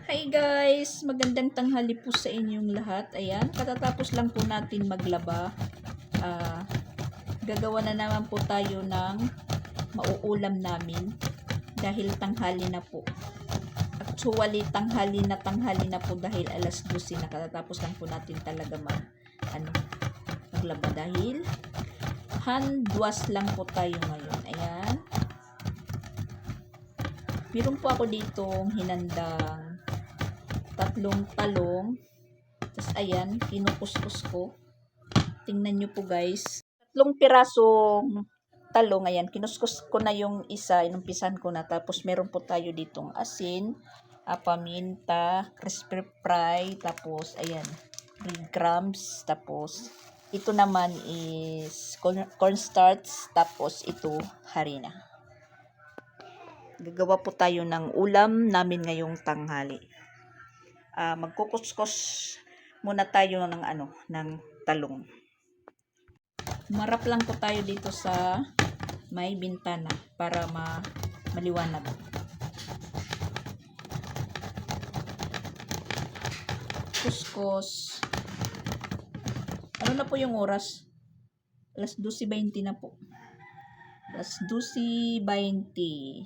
Hi guys! Magandang tanghali po sa inyong lahat. Ayan, katatapos lang po natin maglaba. Gagawa na naman po tayo ng mauulam namin dahil tanghali na po. Actually, tanghali na po dahil alas 12 na. Katatapos lang po natin talaga maglaba dahil handwas lang po tayo ngayon. Ayan. Meron po ako ditong hinandang 3 talong. Tapos ayan, kinukuskus ko. Tingnan nyo po guys. 3 pirasong talong. Ayan, kinuskus ko na yung isa. Inumpisan ko na. Tapos meron po tayo ditong asin, paminta, crispy fry. Tapos ayan, breadcrumbs. Tapos ito naman is cornstarch. Tapos ito harina. Gagawa po tayo ng ulam namin ngayong tanghali. Magkukuskus muna tayo ng talong. Marap lang po tayo dito sa may bintana para maliwanag. Kuskus. Ano na po yung oras? Alas 12:20 na po. Alas 12:20.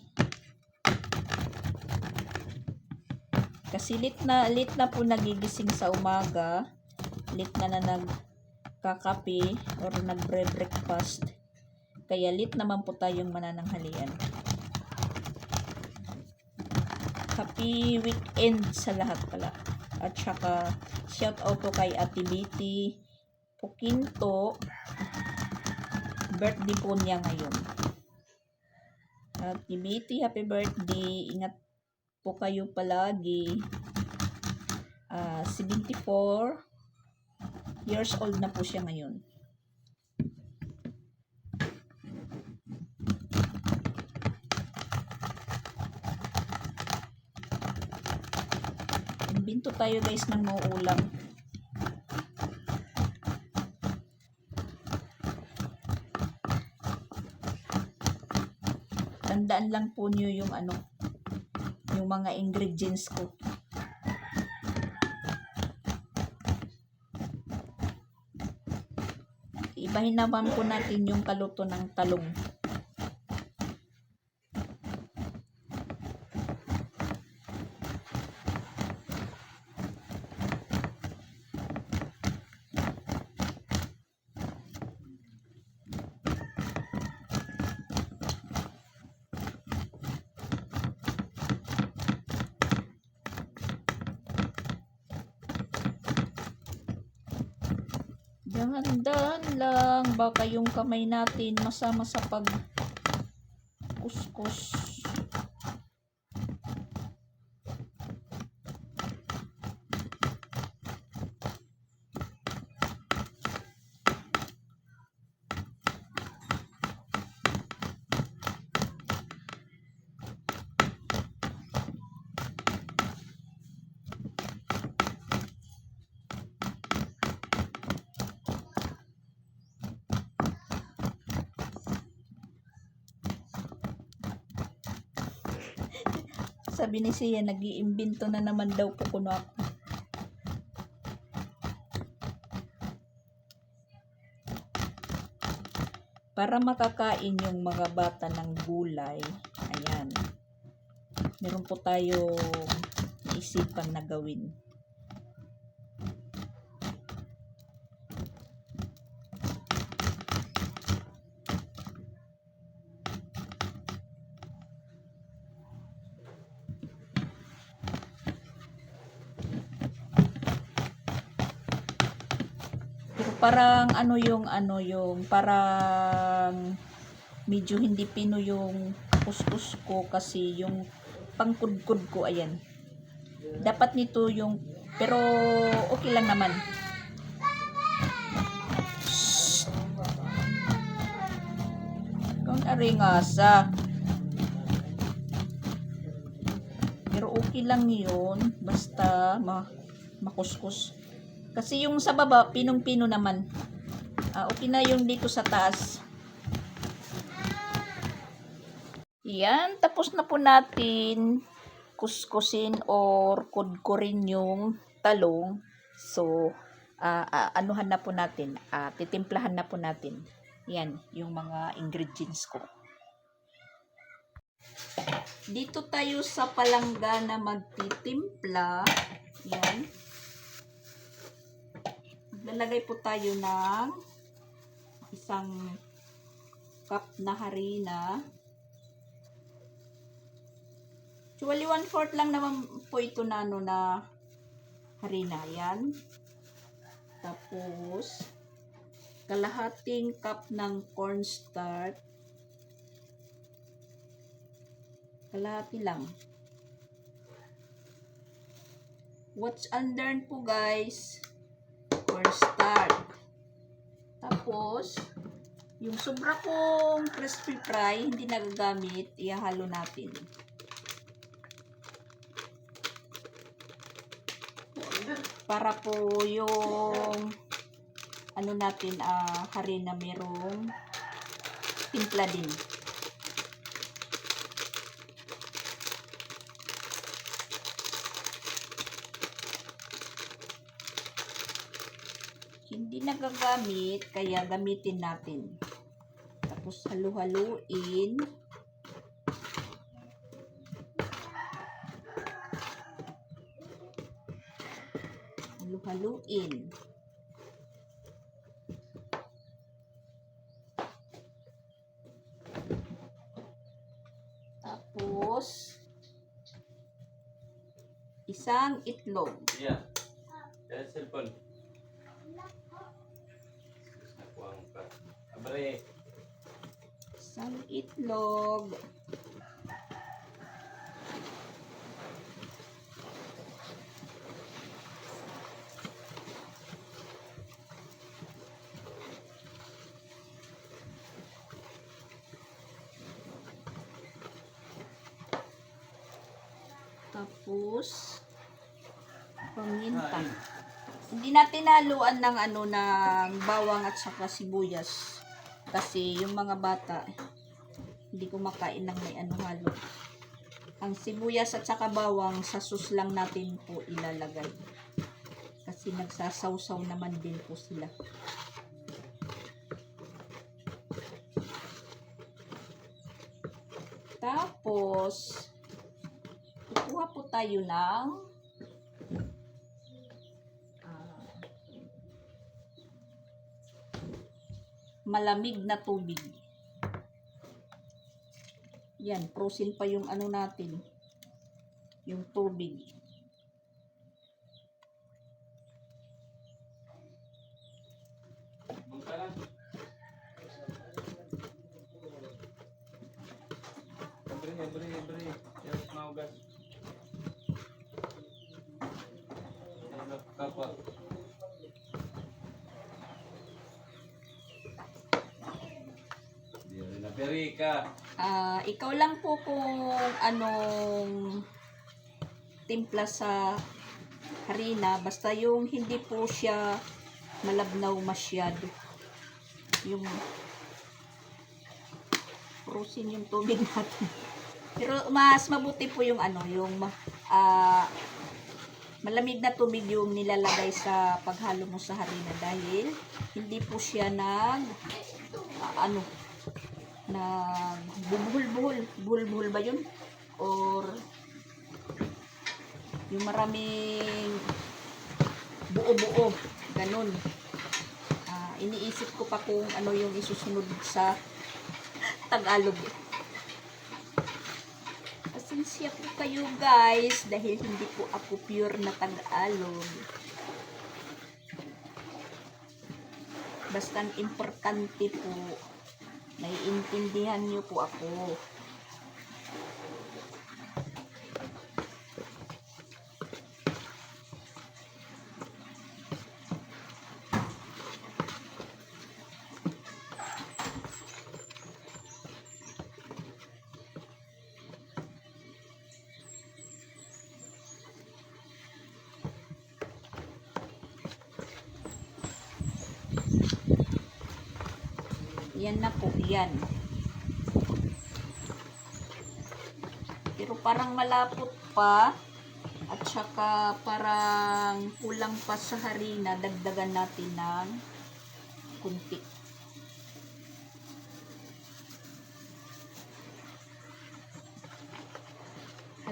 Kasi late na po nagigising sa umaga, late na nagkakape or nagbre-breakfast. Kaya late naman po tayong manananghalian. Happy weekend sa lahat pala. At saka shout out po kay Ate Betty Pukinto. Birthday po niya ngayon. Ate Betty, happy birthday. Ingat po kayo palagi. 74 years old na po siya ngayon. Binto tayo guys ng mauulam. Tandaan lang po niyo yung yung mga ingredients ko. Ibahin naman po natin yung kaluto ng talong. Dahan-dahan lang, baka yung kamay natin masama sa pag-kuskus. Sabi ni Siya, nag-iimbento na naman daw po kuno ako. Para makakain yung mga bata ng gulay, ayan, meron po tayong naisipan na gawin. Parang yung parang medyo hindi pino yung kuskus ko kasi yung pangkudkod ko, ayan. Dapat nito yung, pero okay lang naman. Kung aringasa. Pero okay lang yun, basta makuskus. Kasi yung sa baba, pinong-pino naman. Okay na yung dito sa taas. Yan, tapos na po natin kuskusin or kudkurin yung talong. So, anuhan na po natin, titimplahan na po natin. Yan, yung mga ingredients ko. Dito tayo sa palangga na magtitimpla. Yan. Lalagay po tayo ng isang cup na harina. Actually, 1/4 lang naman po ito na na harina. Yan. Tapos, kalahating cup ng cornstarch. Kalahati lang. What's under po guys? Cornstarch. Tapos, yung sobra kong crispy fry, hindi nagagamit, ihalo natin. Para po yung ano natin, harina merong timpla din. Hindi nagagamit, kaya gamitin natin. Tapos halu-haluin. Halu-haluin. Tapos isang itlog. Yeah. That's cellphone. Abre. Isang itlog. Tapos paminta. Hindi natin haluan ng ng bawang at saka sibuyas. Kasi yung mga bata hindi kumakain ng may halo. Ang sibuyas at saka bawang sa sauce lang natin po ilalagay. Kasi nagsasawsaw naman din po sila. Tapos kukuha po tayo ng malamig na tubig. Yan, frozen pa yung natin. Yung tubig. Abre. Yes, maugas. Kapal. Ikaw lang po kung anong timpla sa harina, basta yung hindi po siya malabnaw masyado. Yung frozen yung tubig natin. Pero mas mabuti po yung yung malamig na tubig yung nilalagay sa paghalo mo sa harina dahil hindi po siya buhol-buhol ba yun? Or yung maraming buo-buo, ganun. Iniisip ko pa kung ano yung isusunod sa Tagalog. Pasensya po kayo guys dahil hindi po ako pure na Tagalog. Basta ang importante po, naiintindihan niyo po ako. Yan na po, yan. Pero parang malapot pa. At saka parang kulang pa sa harina, dagdagan natin ng kunti.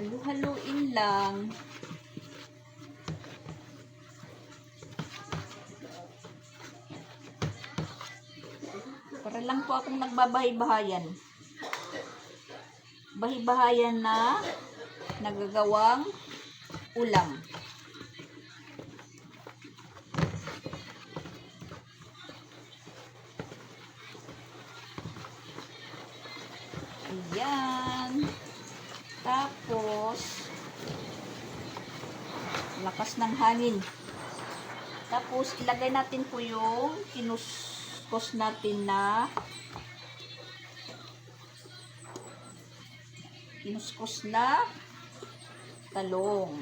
Halu-haluin lang. Para lang po akong nagbabahay-bahayan. Bahay-bahayan na nagagawang ulam. Ayan. Tapos, lakas ng hangin. Tapos, ilagay natin po yung kinuskos natin na talong.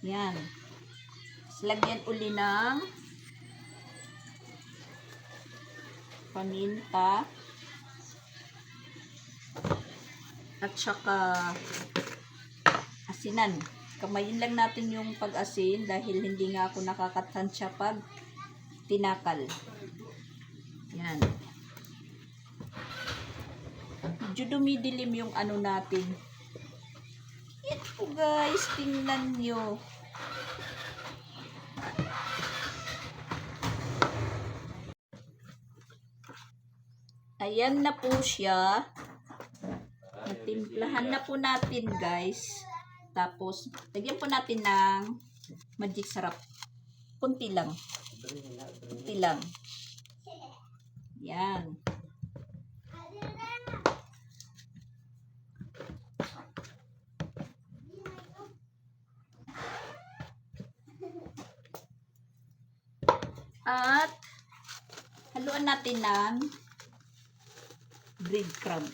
Yan. Lagyan uli ng paminta at saka asinan. Kamayin lang natin yung pag-asin dahil hindi nga ako nakakatansya pag tinakal. Yan. Medyo dumidilim yung ano natin. Yan po guys, tingnan nyo. Ayan na po siya. Natimplahan na po natin guys. Tapos, lagyan po natin ng magic sarap. Kunti lang. Kunti lang. Yan. At, haluan natin ng breadcrumbs.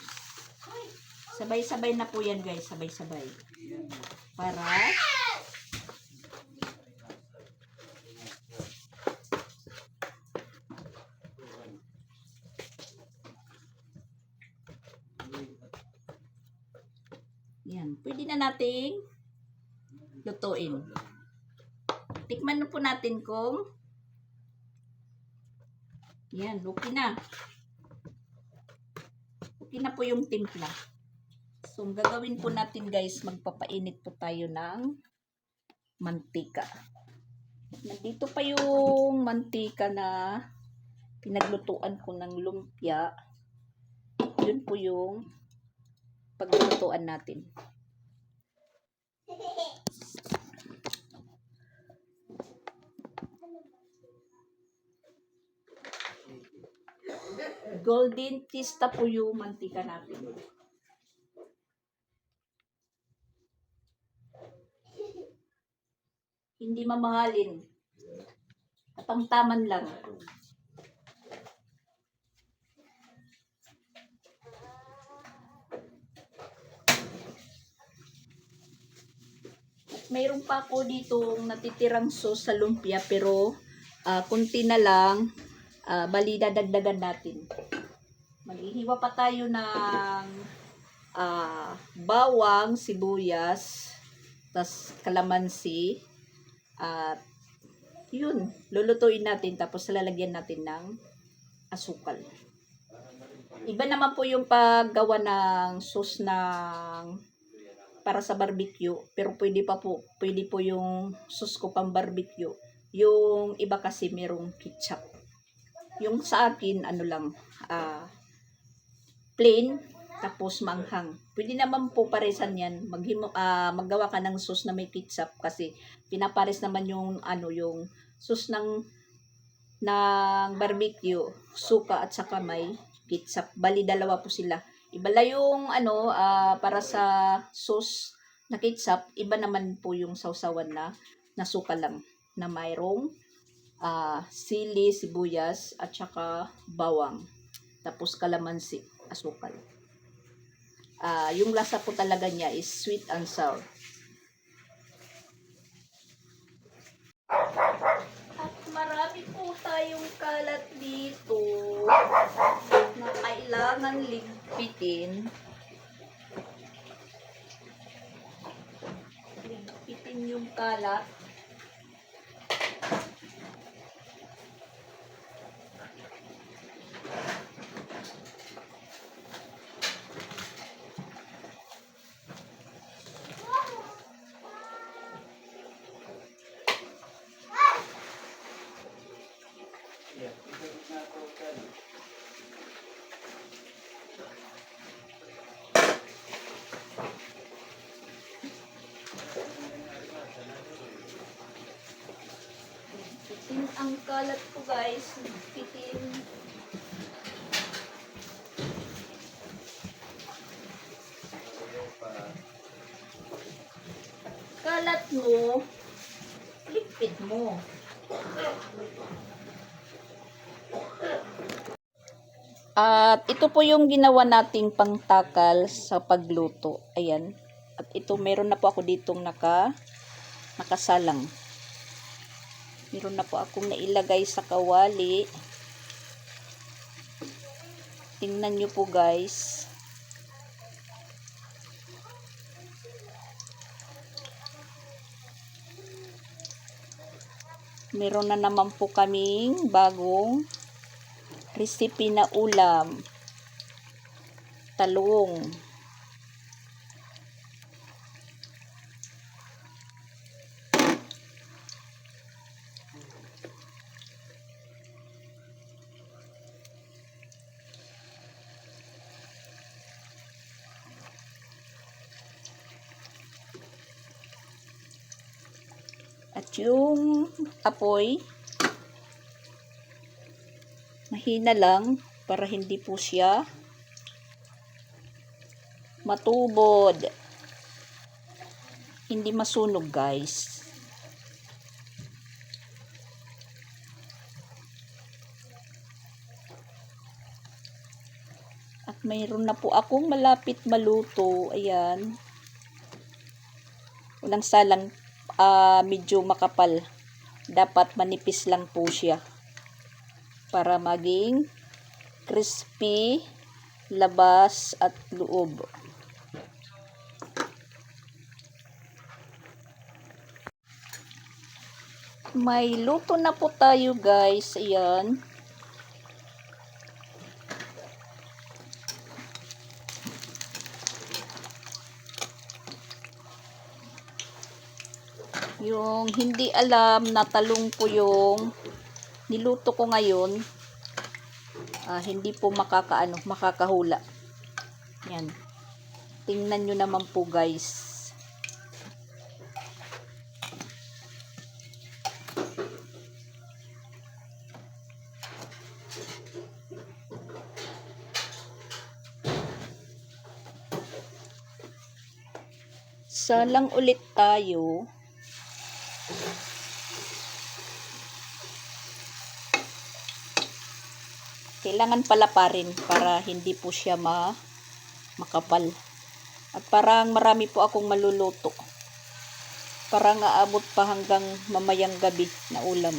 Sabay-sabay na po yan guys. Sabay-sabay. Para yan. Pwede na nating lutuin. Tikman po natin kung yan. Okay na. Okay na po yung timpla. So, ang gagawin po natin guys, magpapainit po tayo ng mantika. Nandito pa yung mantika na pinaglutuan ko ng lumpia. Yun po yung paglulutuan natin. Golden tista po yung mantika natin. Hindi mamahalin. Katamtaman lang. Mayroon pa ako dito natitirang sauce sa lumpia pero kunti na lang. Bali dadagdagan natin. Maghihiwa pa tayo ng bawang, sibuyas, tas kalamansi. At yun, lulutuin natin tapos lalagyan natin ng asukal. Iba naman po yung paggawa ng sauce ng para sa barbecue, pero pwede po yung sauce ko pang barbecue. Yung iba kasi merong ketchup. Yung sa akin ano lang plain tapos manghang. Pwede naman po paresan yan. Maggawa ka ng sauce na may ketchup kasi pinapares naman yung yung sauce ng barbecue, suka at saka may ketchup. Bali dalawa po sila. Iba lang yung para sa sauce na ketchup, iba naman po yung sausawan na suka lang na mayroong sili, sibuyas at saka bawang. Tapos kalamansi, asukal. Yung lasa po talaga niya is sweet and sour. At marami po tayong kalat dito. kailangan ligpitin. Ligpitin yung kalat. Yeah, ikot na ito, Ted. Ligpitin ang kalat ko guys. Ligpitin. Kalat mo. Ligpit mo. At ito po yung ginawa nating pangtakal sa pagluto. Ayan. At ito, meron na po ako ditong nakasalang. Meron na po akong nailagay sa kawali. Tingnan nyo po guys. Meron na naman po kaming bagong recipe na ulam. Talong. At yung apoy, mahina lang para hindi po siya matubod. Hindi masunog guys. At mayroon na po akong malapit maluto. Ayan. Unang salang medyo makapal. Dapat manipis lang po siya. Para maging crispy, labas at loob. May luto na po tayo guys. Ayan. Yung hindi alam na talong po yung niluto ko ngayon, hindi po makakahula. Yan. Tingnan nyo naman po guys. Salang ulit tayo. Kailangan palaparin para hindi po siya makapal. At parang marami po akong maluluto. Parang aabot pa hanggang mamayang gabi na ulam.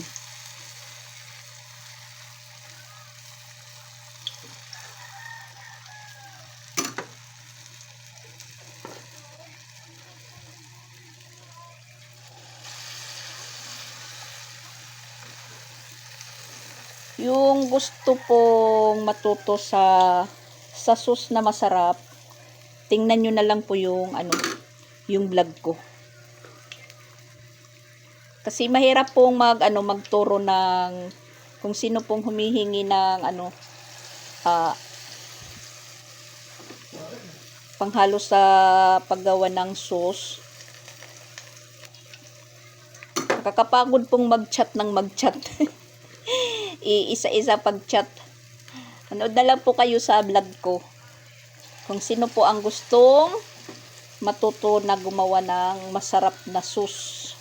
Yung gusto pong matuto sa sauce na masarap, tingnan nyo na lang po yung yung vlog ko. Kasi mahirap pong magturo ng kung sino pong humihingi ng panghalo sa paggawa ng sauce. Nakakapagod pong mag-chat ng mag-chat. Isa-isa pag-chat. Manood na lang po kayo sa vlog ko. Kung sino po ang gustong matuto na gumawa ng masarap na sauce.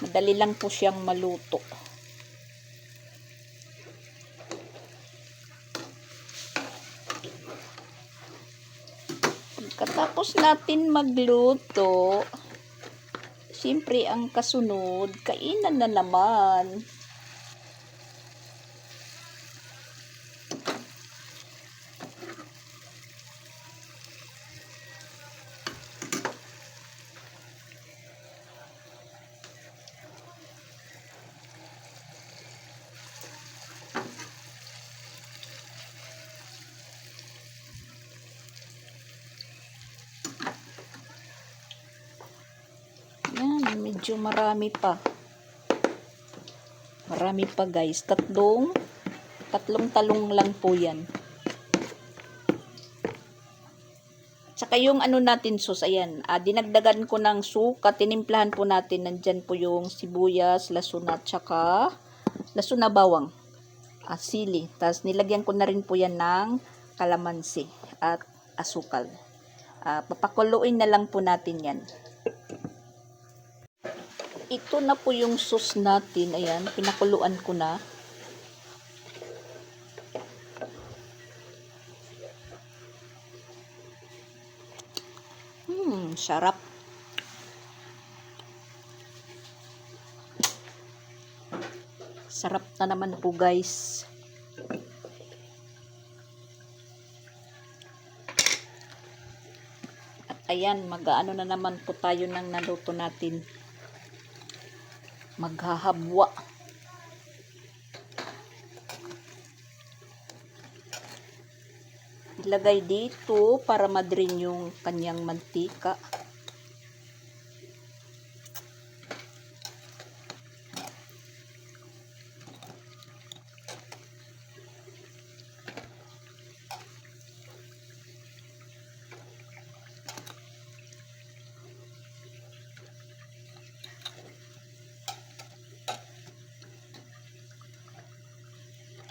Madali lang po siyang maluto. Pagkatapos natin magluto, Siyempre, ang kasunod, kainan na naman. Yan, medyo marami pa. Marami pa guys. Tatlong talong lang po yan. Saka yung ano natin sus, ayan, dinagdagan ko ng suka, tinimplahan po natin, nandyan po yung sibuyas, laso na, tsaka laso na bawang, sili. Tapos nilagyan ko na rin po yan ng kalamansi at asukal. Papakuluin na lang po natin yan. Ito na po yung sauce natin. Ayan, pinakuluan ko na. Sarap. Sarap na naman po guys. At ayan, mag-ano na naman po tayo ng naluto natin. Maghahabwa. Ilagay dito para madrin yung kanyang mantika.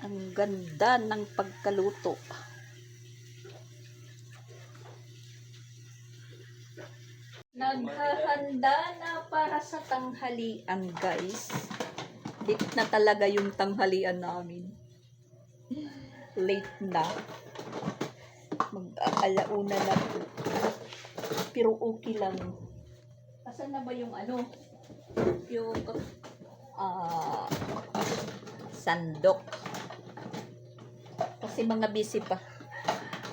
Ang ganda ng pagkaluto. Naghahanda na para sa tanghalian guys. Late na talaga yung tanghalian namin. Late na. Mag-alauna na po. Pero okay lang. Asan na ba yung ano? Yung sandok. Kasi mga busy pa.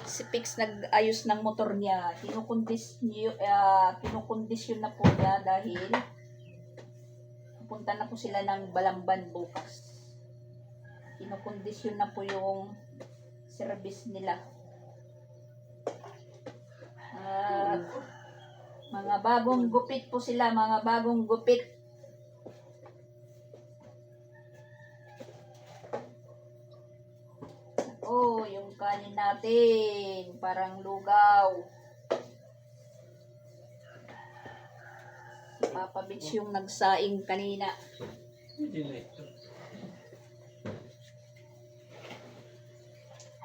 Si Pix nag-ayos ng motor niya. Kinukondisyon na po niya dahil pupunta na po sila ng Balamban bukas. Kinukondisyon na po yung service nila. Mga bagong gupit po sila. Mga bagong gupit. Oh, yung kanin natin, parang lugaw. Si Papa Bitch yung nagsaing kanina.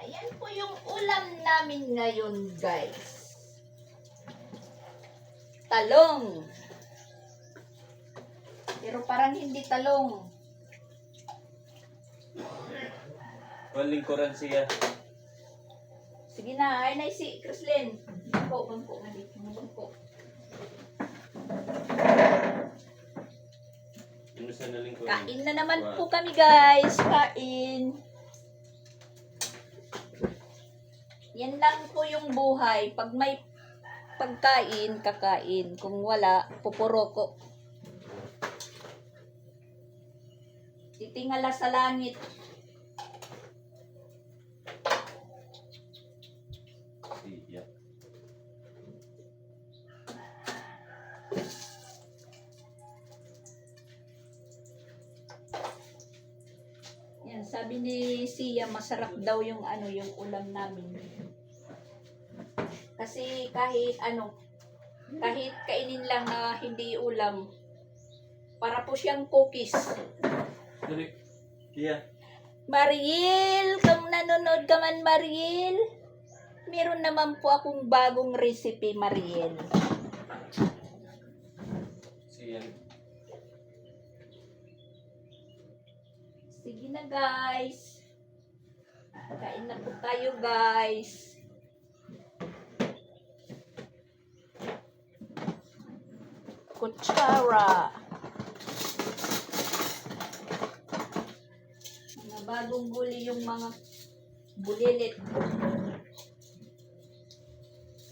Ayan po yung ulam namin ngayon, guys. Talong. Pero parang hindi talong. Waling koran siya. Sige na, ay na si Crislin. Bangko nga dito. Bangko. Kain na naman po kami guys. Kain. Yan lang po yung buhay. Pag may pagkain, kakain. Kung wala, pupuroko. Titingala sa langit. Yan, sabi ni Sia, masarap daw yung yung ulam namin. Kasi kahit kainin lang na hindi ulam, para po siyang cookies. Yeah. Mariel, kung nanonood ka man Mariel, meron naman po akong bagong recipe, Mariel. Sige na guys. Kain na po tayo guys. Kutsara. kutsara. Mga bagong guli yung mga bulilit.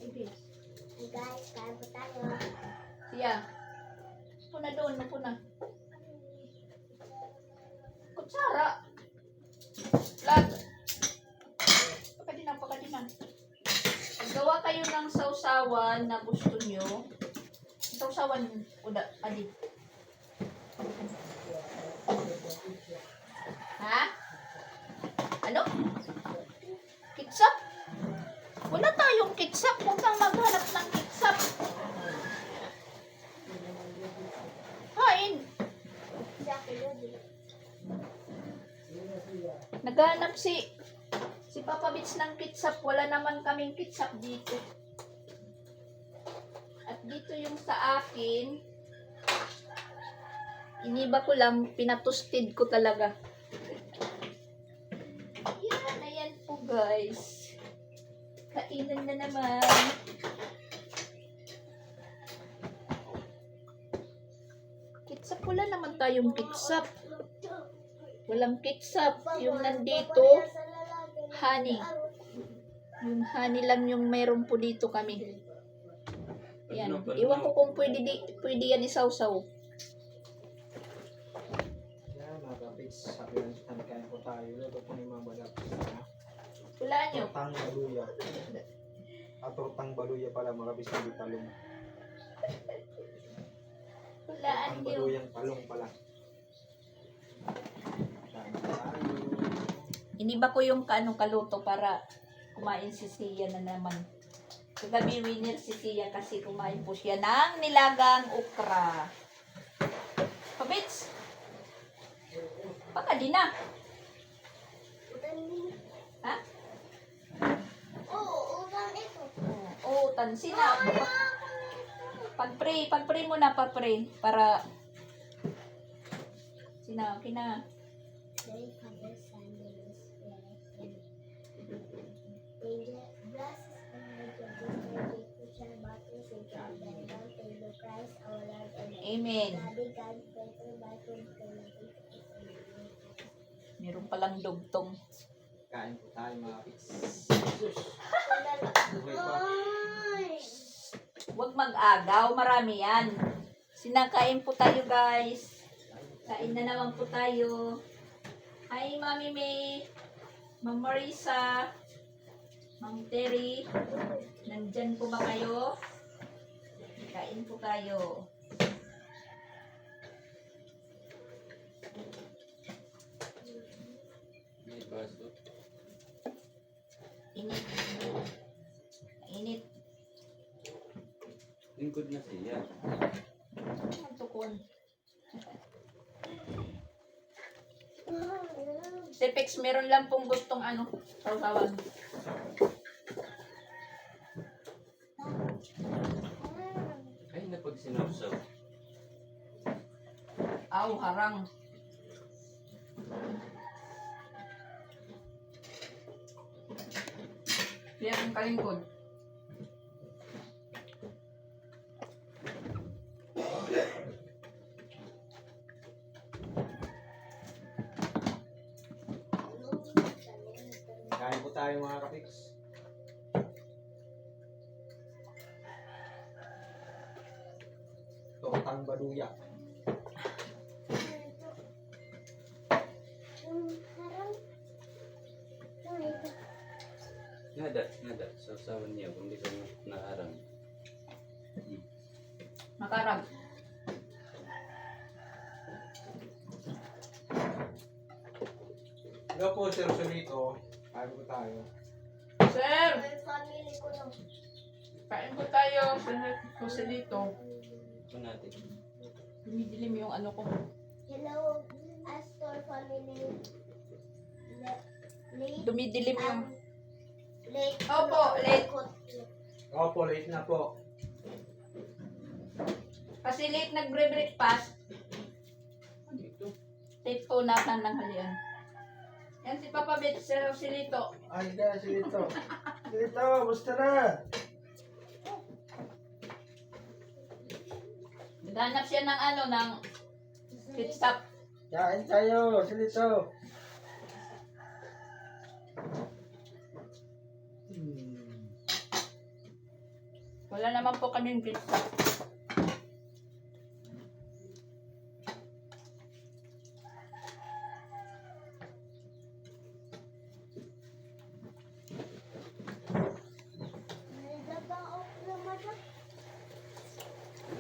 Ay, Vince. Hey guys, kain po tayo. Siya. Puna doon, mapuna. Kutsara. Lag. Pakadinan. Gawa kayo ng sausawan na gusto nyo. Sausawan, uda, adi. Ha? Ano? Kitsap? Wala tayong kitsap. Huwag kang maghanap ng kitsap. Hain. Naghanap si Papa Bits ng kitsap. Wala naman kaming kitsap dito. At dito yung sa akin, iniba ko lang, pinatustid ko talaga. Ayan po guys. Kainan na naman. Kitsap, wala naman tayong kitsap. Walang kitsap. Yung nandito, honey. Yung honey lang yung meron po dito kami. Yan. Iwan ko kung pwede yan isawsaw. Yan, mga kapits. Sabi lang sa kain po tayo. Ito po ni Mama Lap. Wala nyo. Tortang baluya. Tortang baluya pala, mga kapits, hindi talong. Walaan Tortang nyo. baluyang talong pala. Kain po tayo. Iniba ko yung kaluto para kumain si Sia na naman. Kagabi winner si Sia kasi kumain po siya ng nilagang okra. Pabits! Baka di na. Ha? Oo, utang ito. Oo, tansi na. Pag-pray muna, pag-pray. Para kina. Very Father, Son, Holy Spirit. Amen. Bless us and make your gift future battles in God, through Christ our Lord. Amen. Amen. Daddy God, faithful by whom connected to us. Meron palang dugtong. Kain po tayo, mga kapits. Huwag mag-agaw, marami yan. Sinakain po tayo guys. Kain na naman po tayo. Hi Mami May, Ma'am Marisa, Ma'am Terry. Nandyan po ba kayo? Kain po tayo. May baso. Init. Init. Lingkod na siya. Ang tukon. Tepex, meron lang pong gustong sausawan. Ay, napag sinawsaw. Aw, harang. Kaya kong kalingkod. Kain po tayo, mga kapits. Tortang baluya. Nada. Sausawan niya kung di ka naarang. Makarag. Hello po, Sir Solito. Kain po tayo. Sir! Family ko no. Kain po tayo. Kasi dito. Ito natin. Dumidilim yung ko. Hello, Astor family. Late. Dumidilim yung... Late. Opo, late. Opo, late na po. Kasi late nagbre-breakfast. Dito. Late po na ng halian. Yan si Papa Bet, Sir Silito. Ay, guys, Solito. Solito, musta na? Naghanap siya ng ano, ng ketchup. Kain tayo, silito. Wala naman po kaming ketchup.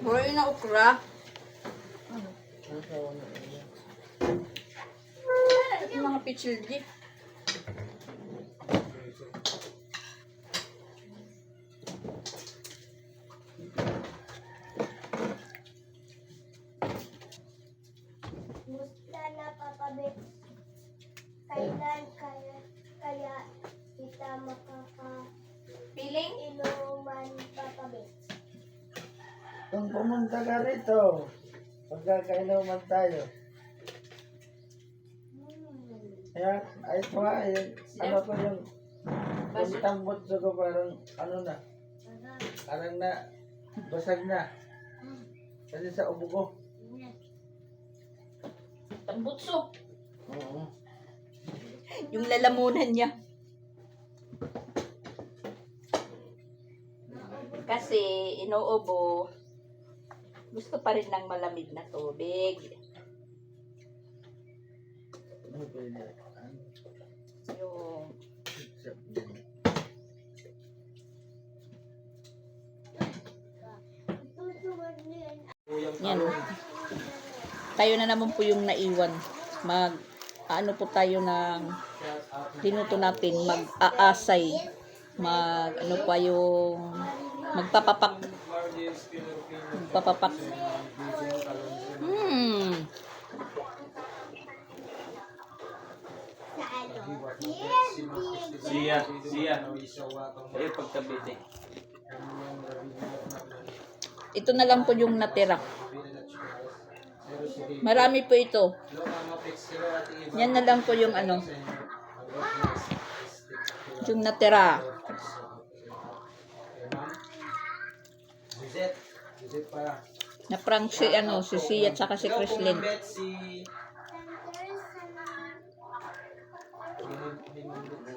Buhay na okra. Ito mga pichil di. Musta na papabit? Kailan kaya kita Piling? makakainuman papabit? Kung pumunta ka rito, pagkakainuman tayo. Kaya, ay ito nga, yung, ano ko yung tambot ko parang, ano na, parang na, basag na. Kasi sa ubo ko. Tambutso. Oo. Yung lalamunan niya. Kasi inuubo, gusto pa rin ng malamig na tubig. Ano ba yun? Yung yan. Tayo na naman po yung naiwan. Ano po tayo ng dinuto natin, mag-aasay. Ano pa yung magpapapak. Magpapapak. Siya. Kayo pagkabit eh. Ito na lang po yung natira. Marami po ito. Yan na lang po yung ano. Yung natira. Visit para. Na prank si si Sia at saka si Chrislyn. Yung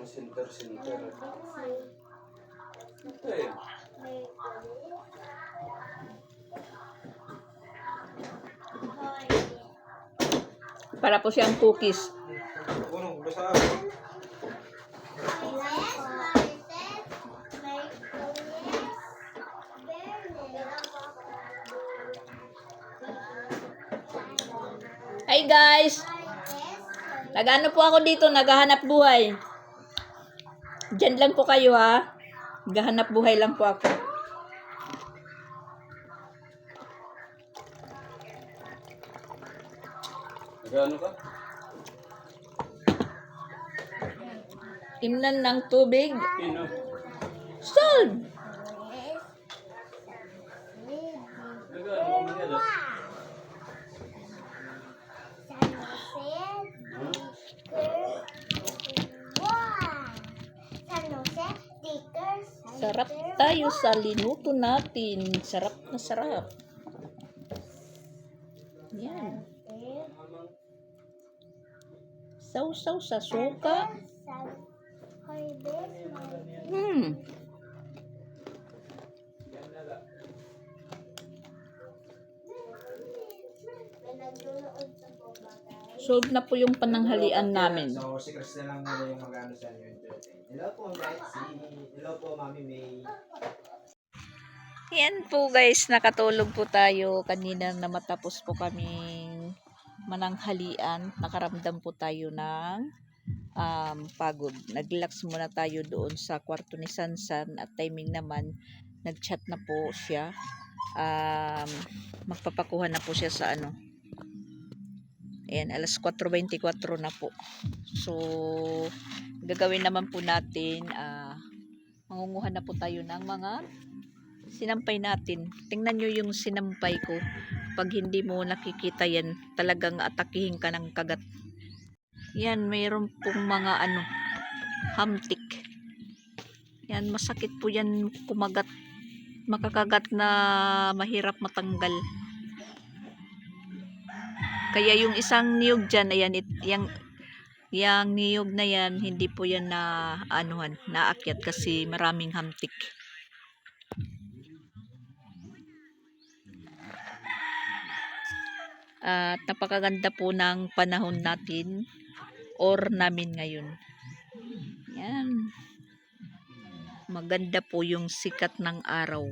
center. Ito eh. Para po siyang cookies. Unong, basta. Hi guys! Nag-ano po ako dito, naghahanap buhay. Diyan lang po kayo ha. Naghahanap buhay lang po ako. Nagano ka? Timnan ng tubig. Pino. Solve! Nagano ka magana? Sarap tayo sa linuto natin. Sarap na sarap. Yan. Sausaw sa suka. Solve na po yung pananghalian namin. So, si Chris na lang muna yung mag-ano sa inyo. Hello po, Betsy. Hello po, Mami May. Yan po guys, nakatulog po tayo kanina na matapos po kaming mananghalian. Nakaramdam po tayo ng pagod. Nag-relax muna tayo doon sa kwarto ni Sansan at timing naman nag-chat na po siya. Magpapakuha na po siya sa ano. Ayan, alas 4:24 na po. So, gagawin naman po natin, mangunguha na po tayo ng mga sinampay natin. Tingnan nyo yung sinampay ko. Pag hindi mo nakikita yan, talagang atakihin ka ng kagat. Yan, mayroon pong mga hamtik. Yan, masakit po yan kumagat. Makakagat na mahirap matanggal. Kaya yung isang niyog dyan, ayan, yung niyog na yan, hindi po yan na anuhan, naakyat kasi maraming hamtik. At napakaganda po ng panahon natin or namin ngayon. Yan. Maganda po yung sikat ng araw.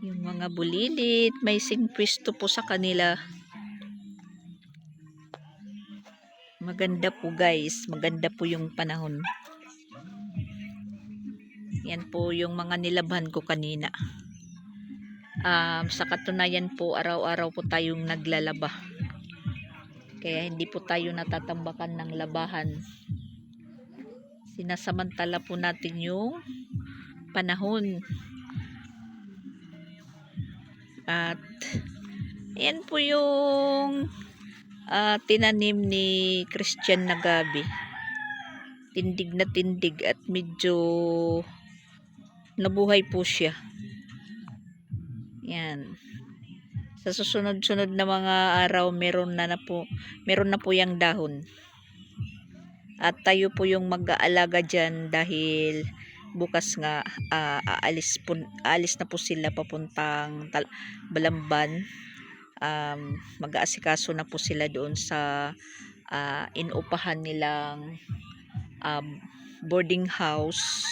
Yung mga bulilit, may singpwisto po sa kanila. Maganda po guys, maganda po yung panahon. Yan po yung mga nilabhan ko kanina. Sa katunayan po, araw-araw po tayong naglalaba. Kaya hindi po tayo natatambakan ng labahan. Sinasamantala po natin yung panahon. At ayan po yung tinanim ni Christian na gabi. Tindig na tindig at medyo nabuhay po siya. Yan. Sa susunod-sunod na mga araw meron na po yang dahon. At tayo po yung mag-aalaga dyan dahil bukas nga aalis na po sila papuntang Balamban. Mag-aasikaso na po sila doon sa inuupahan nilang boarding house.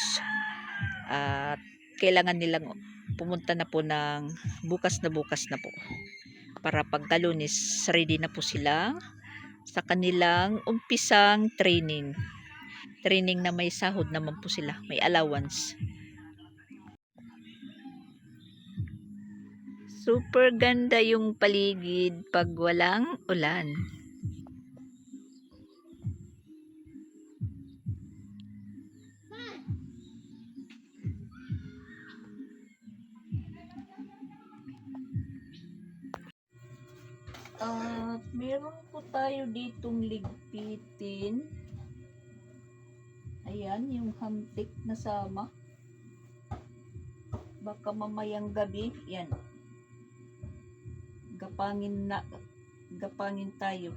At kailangan nilang pumunta na po ng bukas na po para pagka-Lunes ready na po sila sa kanilang umpisang training na may sahod naman po sila, may allowance. Super ganda yung paligid pag walang ulan. Meron po tayo ditong ligpitin. Ayan, yung hamtik na sama. Baka mamayang gabi, yan. Gapangin tayo.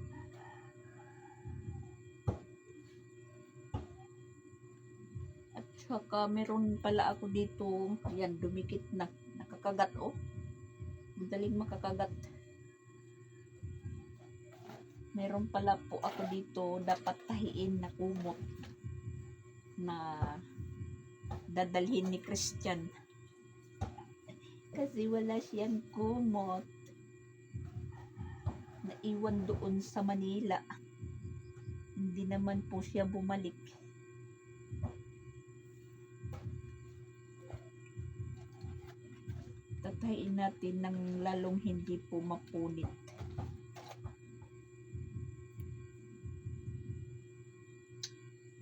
At saka meron pala ako dito, yan, dumikit na. Nakakagat, oh. Madaling makakagat. Meron pala po ako dito dapat tahiin na kumot na dadalhin ni Christian kasi wala siyang kumot, naiwan doon sa Manila, hindi naman po siya bumalik. Tatahiin natin ng lalong hindi po mapunit.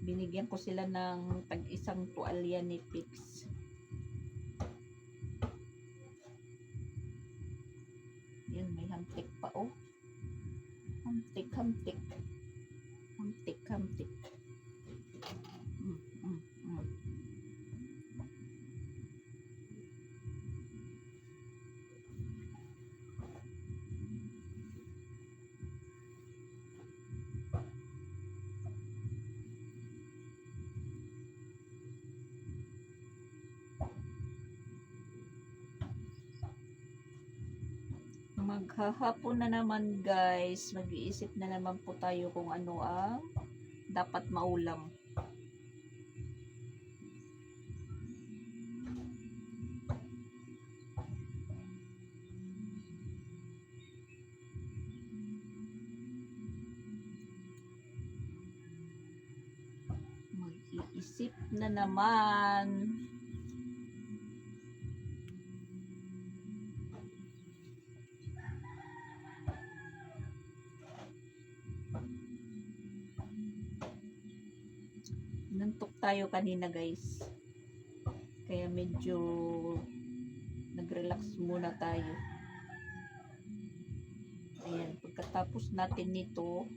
Binigyan ko sila ng tag-isang tuwalya ni Pix. Yan, may hamtik pa, oh. Hamtik. Maghahapon na naman guys, mag-iisip na naman po tayo kung ano ang dapat maulam. Mag-iisip na naman. Nantok tayo kanina guys, kaya medyo nag-relax muna tayo. Ayan, pagkatapos natin nito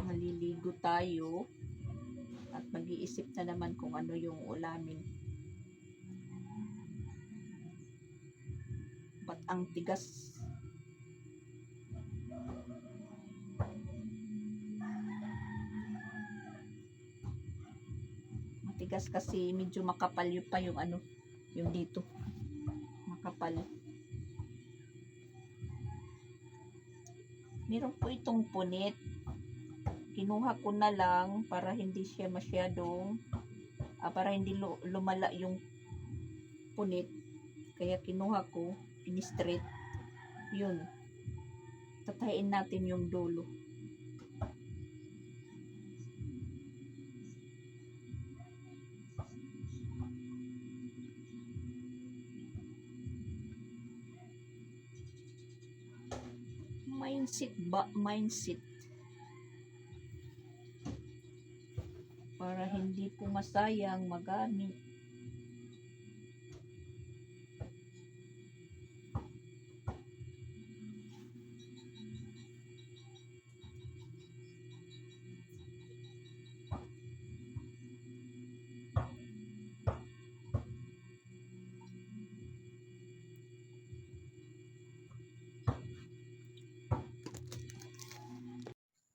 maliligo tayo At mag-iisip na naman kung ano yung ulamin. Ba't ang tigas? Matigas kasi medyo makapal yung pa yung ano, yung dito. Makapal. Meron po itong punit. Kinuha ko na lang para hindi siya masyadong para hindi lumala yung punit. Kaya kinuha ko, in-straight. Yun. Tatayin natin yung dulo. Mindset ba? Mindset. Para hindi po masayang magamit.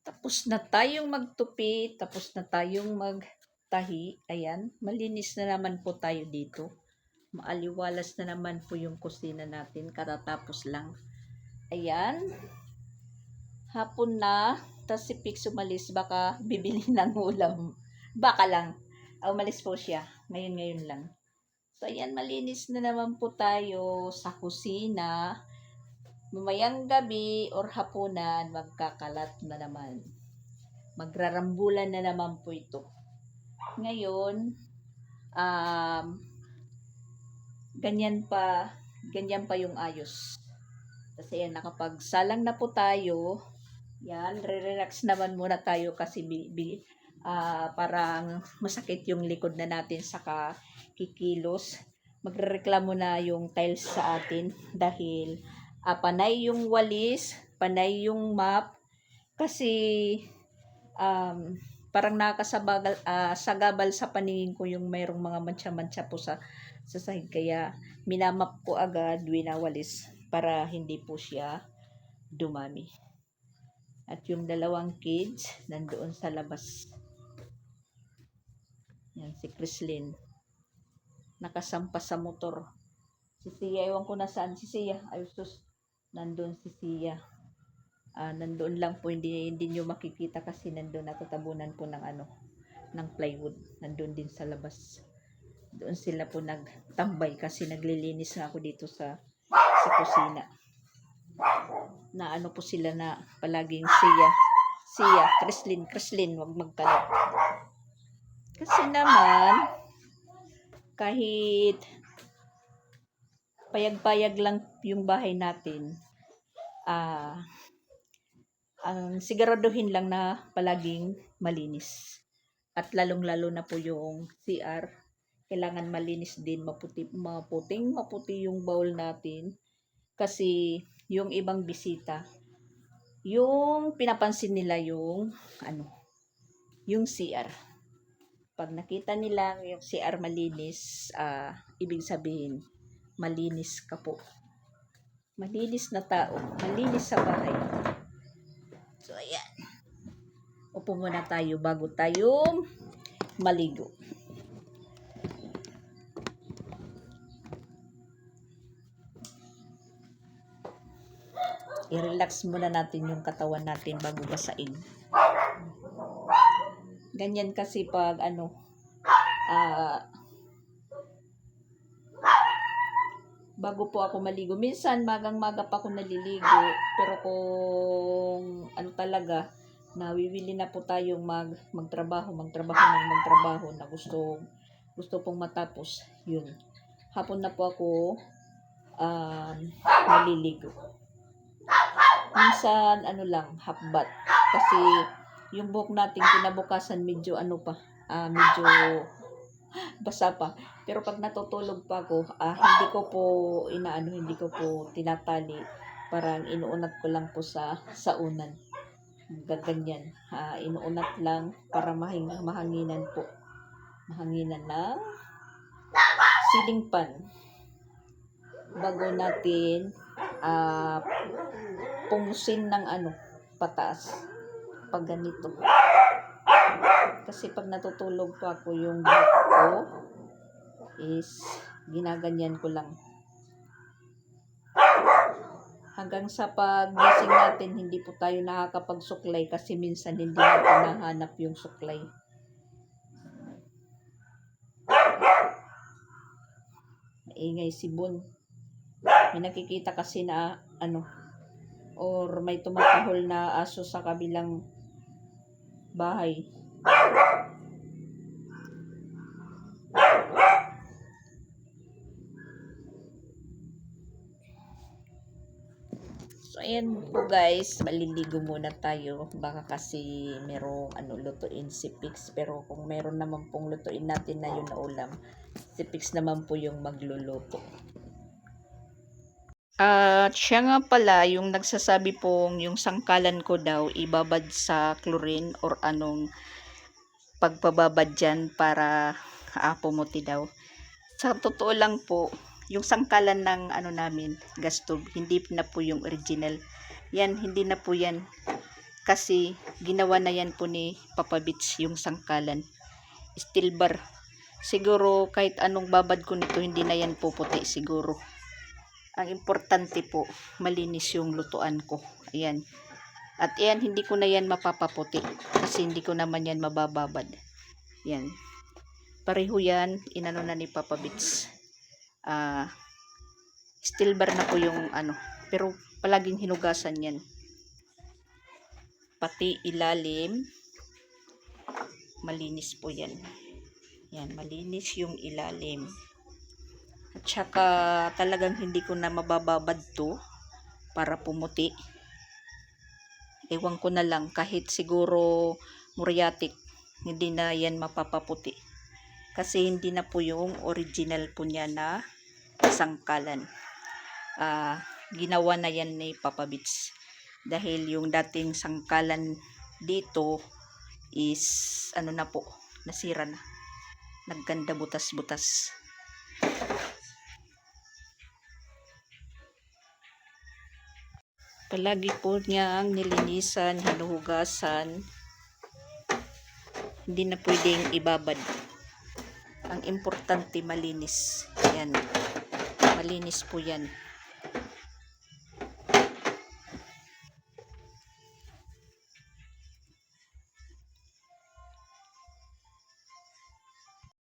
Tapos na tayong magtupi, tapos na tayong magtahi. Ayan, malinis na naman po tayo dito. Maaliwalas na naman po yung kusina natin, katatapos lang. Ayan, hapon na, tapos si Pix umalis, baka bibili ng ulam. Baka lang, umalis po siya, ngayon lang. So ayan, malinis na naman po tayo sa kusina. Mamayang gabi or hapunan, magkakalat na naman. Magrarambulan na naman po ito. Ngayon, ganyan pa yung ayos. Kasi yan, nakapagsalang na po tayo. Yan, re-relax naman muna tayo kasi parang masakit yung likod na natin saka kikilos. Magrereklamo na yung tiles sa atin dahil panay yung walis, panay yung map, kasi parang sagabal sa paningin ko yung mayroong mga mantsa-mantsa po sa sahig, kaya minamap po agad, winawalis para hindi po siya dumami. At yung dalawang kids nandoon sa labas. Yan si Chrislyn, nakasampa sa motor. Si Sia, ewan ko na saan si Sia. Ayos, nandun si Sia. Nandoon lang po, hindi nyo makikita kasi nandoon natatabunan po ng plywood. Nandoon din sa labas. Doon sila po nagtambay kasi naglilinis nga ako dito sa kusina. Na ano po sila na palaging Sia, Chrislyn, wag magkalat. Kasi naman, kahit payag-payag lang yung bahay natin, ang siguraduhin lang na palaging malinis. At lalong-lalo na po yung CR, kailangan malinis din, maputi yung bowl natin. Kasi yung ibang bisita, yung pinapansin nila yung CR. Pag nakita nila yung CR malinis, ibig sabihin, malinis ka po. Malinis na tao, malinis sa bahay. So, ayan. Upo muna tayo bago tayo maligo. I-relax muna natin yung katawan natin bago basain. Ganyan kasi pag bago po ako maligo. Minsan magang-maga pa ako naliligo, pero kung talaga nawiwili na po tayong magtrabaho na gusto pong matapos, yun. Hapon na po ako naliligo. Minsan lang, half bath. Kasi yung buhok natin kinabukasan medyo medyo basa pa. Pero pag natutulog pa ako, hindi ko po tinatali. Parang inuunat ko lang po sa unan. gaganyan. Inuunat lang para mahanginan po. Mahanginan ng ceiling fan. Bago natin pumusin ng pataas. Pag ganito. Kasi pag natutulog pa ako, yung buhok ko is ginaganyan ko lang. Hanggang sa paggising natin, hindi po tayo nakakapagsuklay kasi minsan hindi natin nahanap yung suklay. Maingay si Bon. May nakikita kasi na or may tumatahol na aso sa kabilang bahay. So, ayan po guys, maliligo muna tayo. Baka kasi merong lutuin si Pix. Pero kung meron naman pong lutuin natin na yun na ulam, si Pix naman po yung magluluto. At siya nga pala, yung nagsasabi pong yung sangkalan ko daw, ibabad sa chlorine or anong pagpababad dyan para pumuti daw. Sa totoo lang po, yung sangkalan ng namin, gas stove, hindi na po yung original. Yan, hindi na po yan. Kasi ginawa na yan po ni Papa Bits yung sangkalan. Steel bar. Siguro kahit anong babad ko nito, hindi na yan puputi siguro. Ang importante po, malinis yung lutuan ko. Ayan. At yan, hindi ko na yan mapapaputi. Kasi hindi ko naman yan mabababad. Yan. Pareho yan, inano na ni Papa Bits. Steel bar na po yung pero palaging hinugasan yan. Pati ilalim, malinis po yan. Yan, malinis yung ilalim. At saka talagang hindi ko na mabababad to para pumuti. Ewan ko na lang, kahit siguro muriatic, hindi na yan mapapaputi. Kasi hindi na po yung original po niya na sangkalan. Ginawa na yan ni Papa Bits. Dahil yung dating sangkalan dito is na po, nasira na. Nagganda butas-butas. Palagi po niyang nilinisan, hinuhugasan. Hindi na pwedeng ibabad. Ang importante malinis. Yan. Malinis po yan.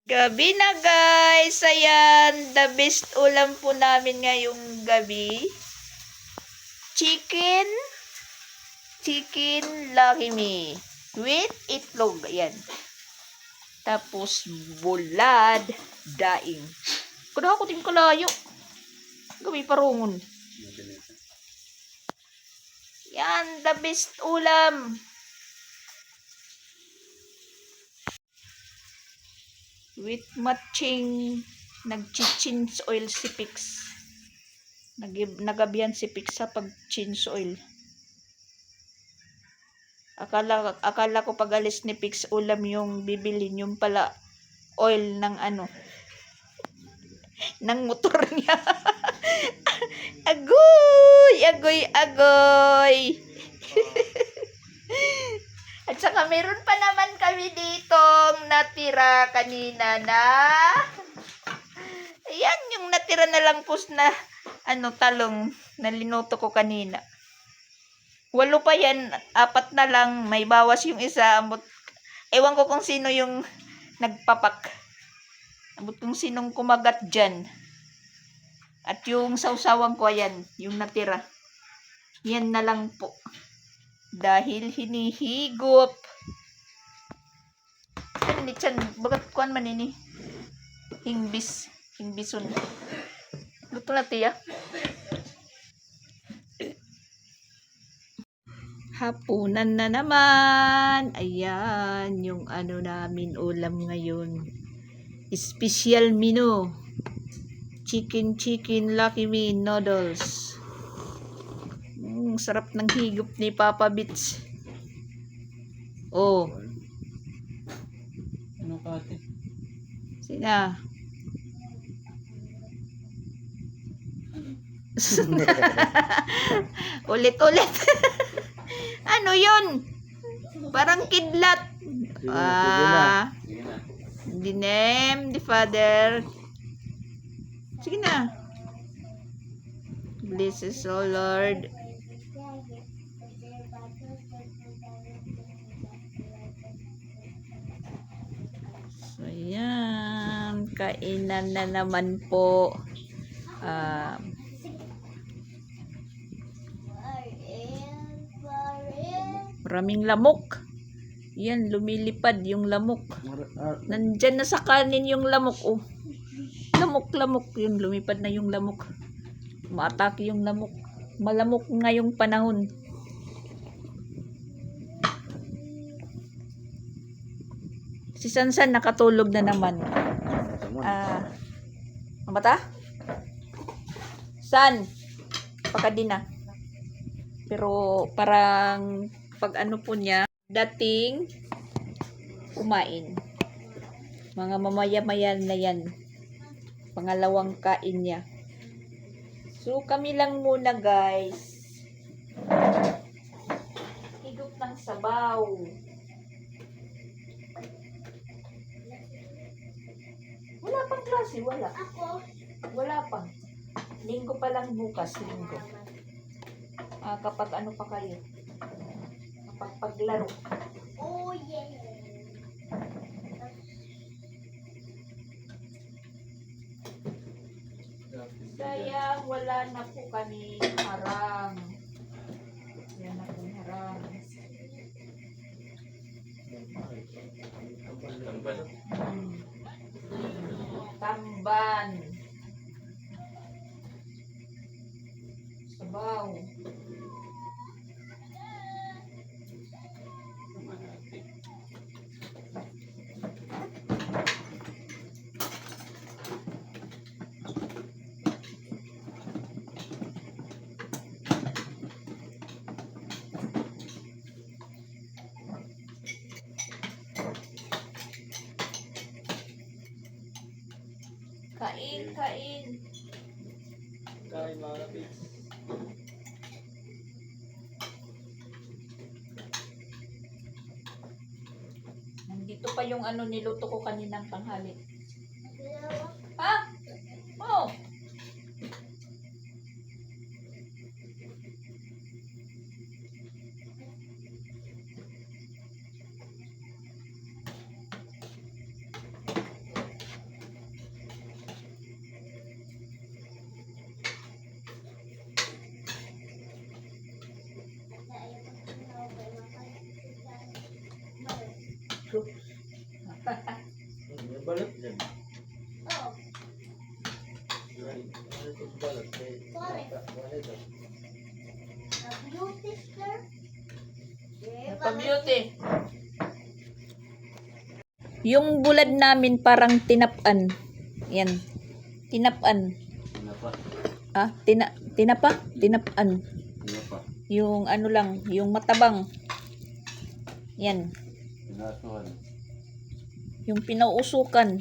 Gabi na guys. Ayan. The best ulam po namin ngayong gabi. Chicken Lucky Me with itlog. Ayan. Tapos bulad daing. Kuda ako ting kalayo. Gabi parungon. Yan, the best ulam. With matching nag-chins oil si Pix. Nagabihan si Pix sa pag-chins oil. Akala ko pag alis ni Pix ulam yung bibilin, yung pala oil ng ng motor niya. Agoy. At saka meron pa naman kami ditong natira kanina na ayan, yung natira na lang pus na talong na linuto ko kanina. 8 pa yan, 4 na lang, may bawas yung isa. Ewan ko kung sino yung nagpapak. Abot kung sinong kumagat dyan. At yung sausawan ko, ayan, yung natira. Yan na lang po. Dahil hinihigop. Ano ni Chan? Bagat kuan man ini? Hingbison. Luto na tiya. Hapunan na naman. Ayan, yung namin ulam ngayon. Special menu. Chicken Lucky Me noodles. Sarap ng higop ni Papa Bits. Oh, Ano ka ate? sina. Ulit-ulit. Ano yun? Parang kidlat. Sige na. Sige na. In the name, the Father. Sige na. Bless us, O Lord. So, yan. Kainan na naman po. Maraming lamok. Yan, lumilipad yung lamok. Nandyan na sa kanin yung lamok. Oh. Lamok. Yung lumipad na yung lamok. Umaatake yung lamok. Malamok ngayong panahon. Si Sansan nakatulog na naman. Ang bata? San? Pakadi na. Pero parang pag ano po niya, dating kumain. Mga mamaya-maya na yan. Pangalawang kain niya. So, kami lang muna, guys. Higop ng sabaw. Wala pang klase, wala. Ako. Wala pa. Linggo pa lang bukas, linggo. Kapag ano pa kayo? Kapag paglaro. Oh, yeah. Sayang, wala na po kami harang. Wala na po harang. Tambal. Tamban. Sabaw. Naman ate. Kain. Kain mga kapits. Nandito pa yung ano niluto ko kaninang tanghali. Dalawa. Ha? Oh. May balot dyan. Oh, Ano itong balot? Sorry. Ano ito? a beauty sir. Napa-beauty. Yung bulad namin parang tinapan. Yan. Tinapan. Ano pa? Tinapa? Tinapan. Ano pa? Yung ano lang, yung matabang. Yan. Pinasuhan. Yung pinauusukan.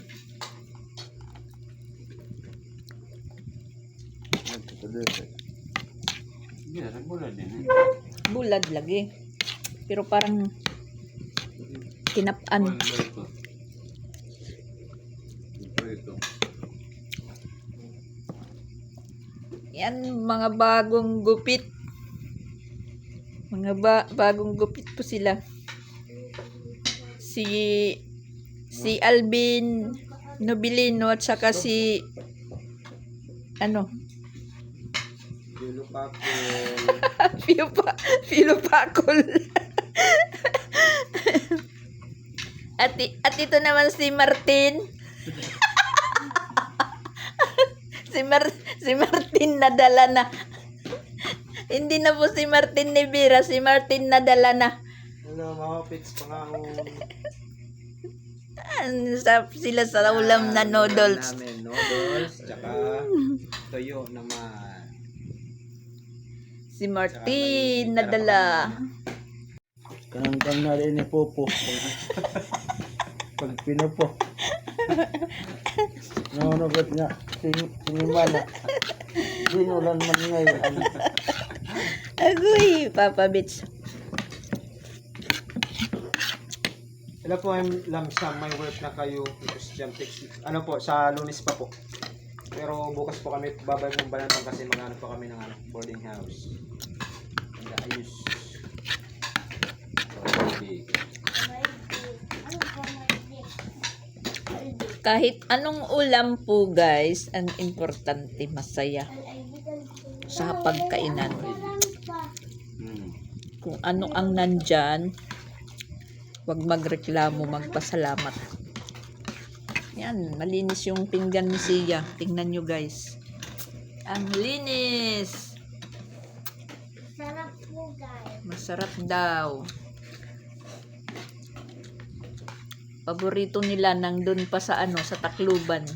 Hindi, regular din eh. Bulad lagi. Pero parang tinapan. Ano ba ito? Ito ito. Yan, mga bagong gupit. Mga bagong gupit po sila. Si Alvin Nobilino at saka si ano, Pilupakol. At ito naman si Martin. si Martin nadala na. Hindi na po si Martin Nivira, si Martin nadala na. Ano mga kapits pangangong Sila sa ulam na noodles. Namin noodles, tsaka toyo naman. Si Martin nadala. Kanang na rin ni Popo. Pag pinupo. Nanunugot nga. Sinimana. Dinulan man ngayon. Agoy, Papa Bits. Sila po ay lamsam, may work na kayo. Christian text. Ano po, sa Lunes pa po. Pero bukas po kami babalik ng Balantang kasi maghanap po kami ng boarding house. Ang ayos. Big. Ano po may big? Kahit anong ulam po guys, ang importante masaya sa pagkainan. Kung ano ang nandyan, huwag magreklamo, magpasalamat. Yan, malinis yung pinggan ni Sia. Tingnan nyo guys. Ang linis! Sarap po guys. Masarap daw. Paborito nila nang doon pa sa sa Tacloban.